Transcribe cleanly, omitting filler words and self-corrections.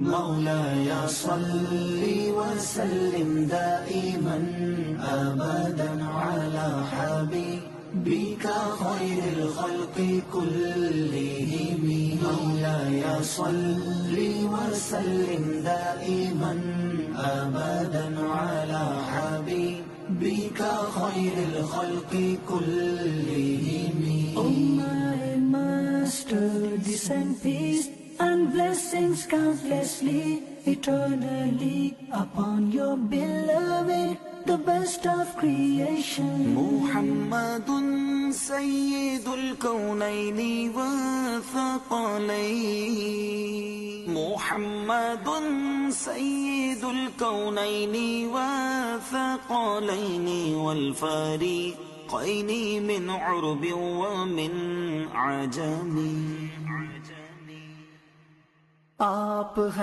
مولاي صل وسلم دائما أبدا على حبيبك خير الخلق كلهم. مولاي صل وسلم دائما أبدا على حبيبك خير الخلق كلهم. O my Master, descend peace and blessings countlessly, eternally upon your beloved, the best of creation. محمد سيد الكونين والثقلين. محمد سيد الكونين والثقلين والفريقين من عرب ومن عجم. آپ